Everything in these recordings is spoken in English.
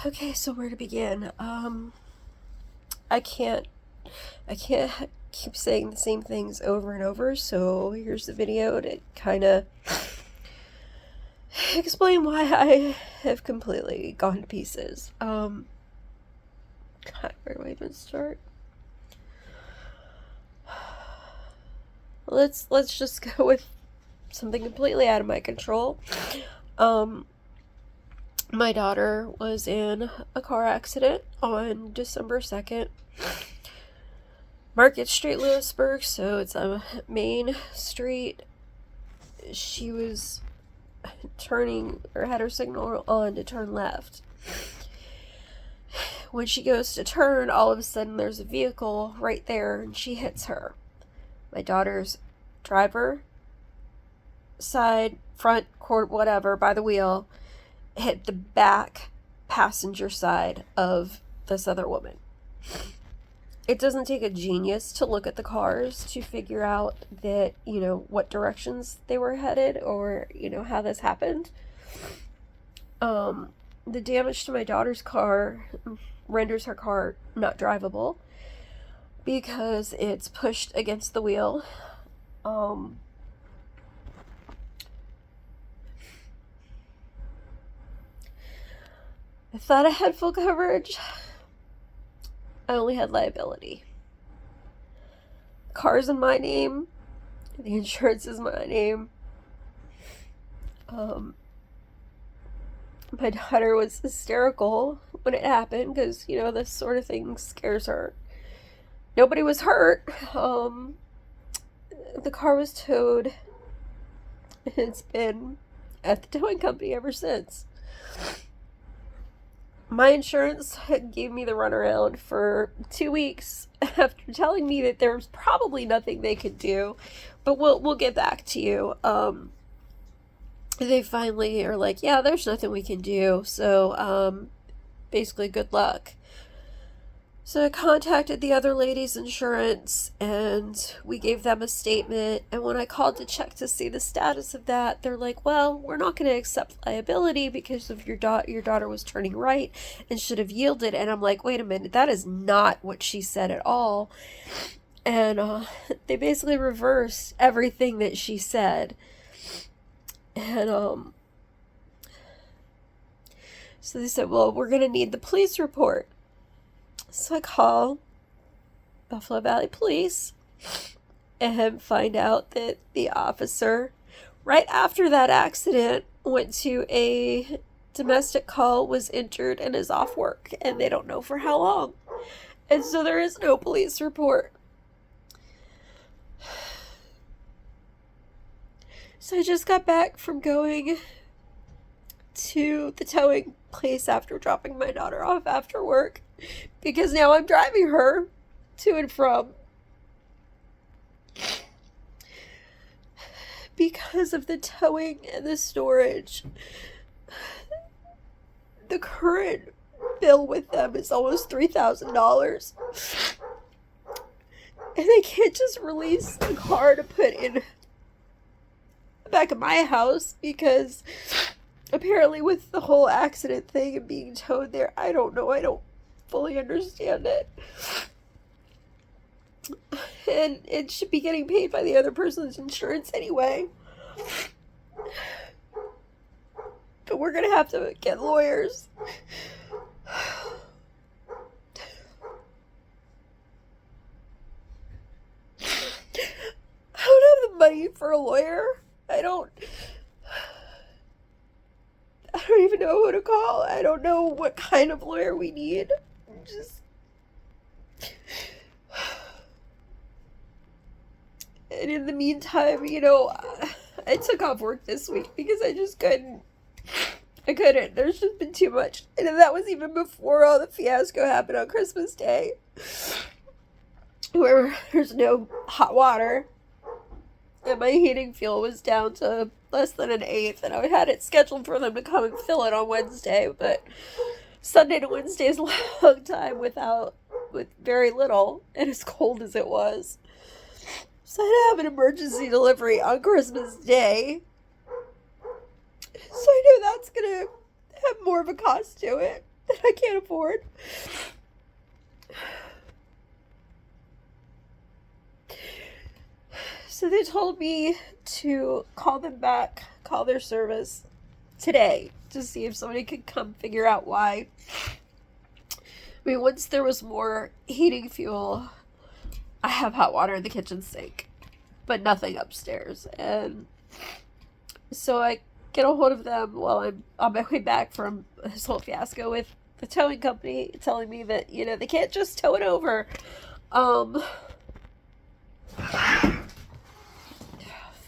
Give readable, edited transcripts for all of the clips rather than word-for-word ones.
Okay, so where to begin? I can't keep saying the same things over and over, so here's the video to kind of explain why I have completely gone to pieces. God, where do I even start? Let's just go with something completely out of my control. My daughter was in a car accident on December 2nd. Market Street, Lewisburg, so it's a main street. She was turning, or had her signal on to turn left. When she goes to turn, all of a sudden there's a vehicle right there and she hits her. My daughter's driver, side, front, court, whatever, by the wheel, hit the back passenger side of this other woman. It doesn't take a genius to look at the cars to figure out that, what directions they were headed or, how this happened. The damage to my daughter's car renders her car not drivable because it's pushed against the wheel. I thought I had full coverage. I only had liability. The car's in my name. The insurance is my name. My daughter was hysterical when it happened because, this sort of thing scares her. Nobody was hurt. The car was towed. It's been at the towing company ever since. My insurance gave me the runaround for 2 weeks after telling me that there was probably nothing they could do, but we'll get back to you. They finally are like, yeah, there's nothing we can do, so basically good luck. So I contacted the other lady's insurance and we gave them a statement, and when I called to check to see the status of that, they're like, well, we're not going to accept liability because of your daughter was turning right and should have yielded. And I'm like, wait a minute, that is not what she said at all. And they basically reversed everything that she said. And so they said, well, we're going to need the police report. So I call Buffalo Valley Police and find out that the officer, right after that accident, went to a domestic call, was injured, and is off work, and they don't know for how long. And so there is no police report. So I just got back from going to the towing place after dropping my daughter off after work, because now I'm driving her to and from. Because of the towing and the storage, the current bill with them is almost $3,000. And they can't just release the car to put in the back of my house because apparently with the whole accident thing and being towed there, I don't know, I don't fully understand it. And it should be getting paid by the other person's insurance anyway. But we're gonna have to get lawyers. I don't have the money for a lawyer. I don't even know who to call. I don't know what kind of lawyer we need. And in the meantime, I took off work this week because I just couldn't. I couldn't. There's just been too much. And that was even before all the fiasco happened on Christmas Day, where there's no hot water. And my heating fuel was down to less than an eighth, and I had it scheduled for them to come and fill it on Wednesday, but Sunday to Wednesday is a long time with very little, and as cold as it was. So I had to have an emergency delivery on Christmas Day. So I know that's gonna have more of a cost to it. that I can't afford. So they told me to call them back, call their service today to see if somebody could come figure out why. I mean, once there was more heating fuel, I have hot water in the kitchen sink, but nothing upstairs. And so I get a hold of them while I'm on my way back from this whole fiasco with the towing company, telling me that, you know, they can't just tow it over.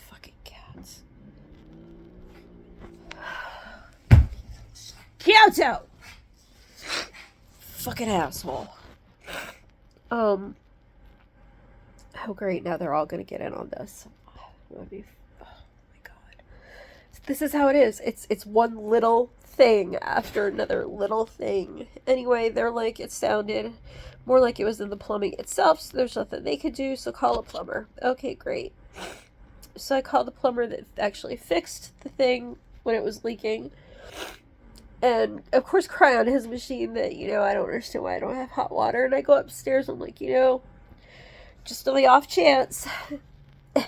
Fucking cats. Kyoto! Fucking asshole. Oh great, now they're all gonna get in on this. Oh my god. This is how it is. It's one little thing after another little thing. Anyway, they're like, it sounded more like it was in the plumbing itself, so there's nothing they could do, so call a plumber. Okay, great. So I called the plumber that actually fixed the thing when it was leaking. And, of course, cry on his machine that, you know, I don't understand why I don't have hot water. And I go upstairs, I'm like, you know, just on the off chance.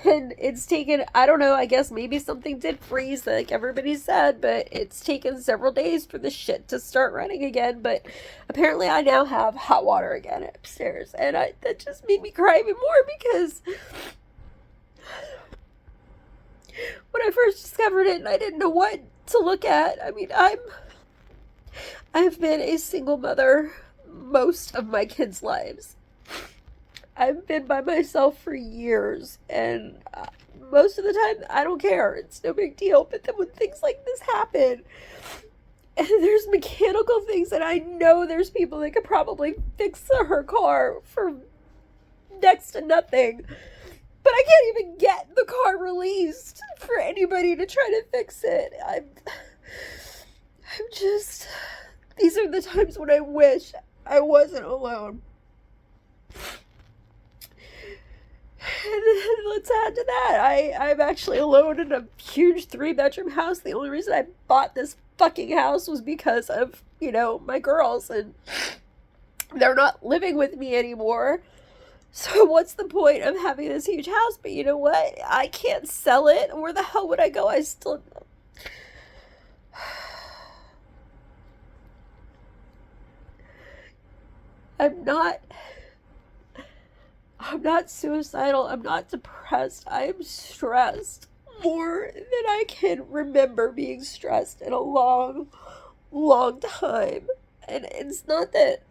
And it's taken, I don't know, I guess maybe something did freeze, like everybody said, but it's taken several days for the shit to start running again. But apparently I now have hot water again upstairs. And that just made me cry even more because when I first discovered it and I didn't know what to look at, I mean, I've been a single mother most of my kids' lives. I've been by myself for years, and most of the time, I don't care. It's no big deal. But then when things like this happen, and there's mechanical things, and I know there's people that could probably fix her car for next to nothing, but I can't even get the car released for anybody to try to fix it. I'm just... These are the times when I wish I wasn't alone. And then let's add to that, I'm actually alone in a huge 3-bedroom house. The only reason I bought this fucking house was because of, you know, my girls, and they're not living with me anymore. So what's the point of having this huge house? But you know what? I can't sell it. Where the hell would I go? I still... I'm not suicidal. I'm not depressed. I am stressed more than I can remember being stressed in a long, long time. And it's not that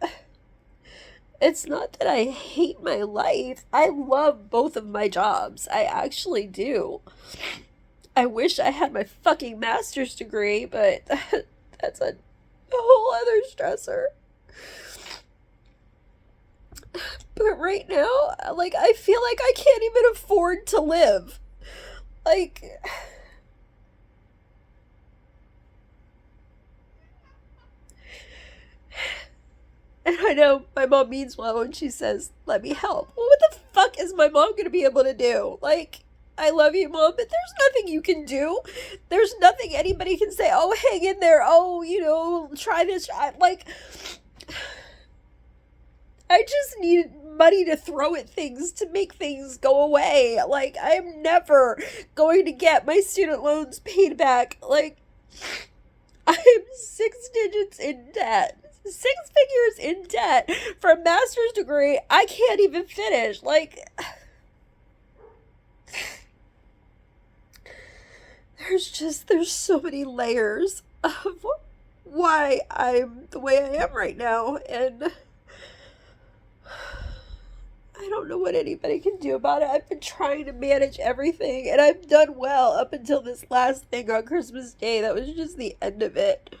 I hate my life. I love both of my jobs. I actually do. I wish I had my fucking master's degree, but that's a whole other stressor. But right now, like, I feel like I can't even afford to live. Like... And I know my mom means well when she says, let me help. Well, what the fuck is my mom gonna be able to do? Like, I love you, Mom, but there's nothing you can do. There's nothing anybody can say, oh, hang in there. Oh, you know, try this. I just need money to throw at things to make things go away. Like, I'm never going to get my student loans paid back. Like, I'm 6 digits in debt. 6 figures in debt for a master's degree I can't even finish. Like, there's so many layers of why I'm the way I am right now, and I don't know what anybody can do about it. I've been trying to manage everything, and I've done well up until this last thing on Christmas Day. That was just the end of it.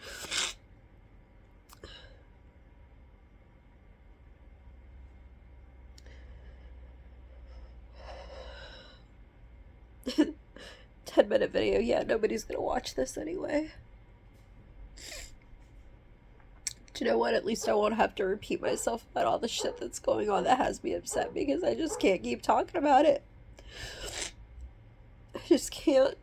10-minute video. Yeah, nobody's gonna watch this anyway. Do you know what? At least I won't have to repeat myself about all the shit that's going on that has me upset, because I just can't keep talking about it. I just can't.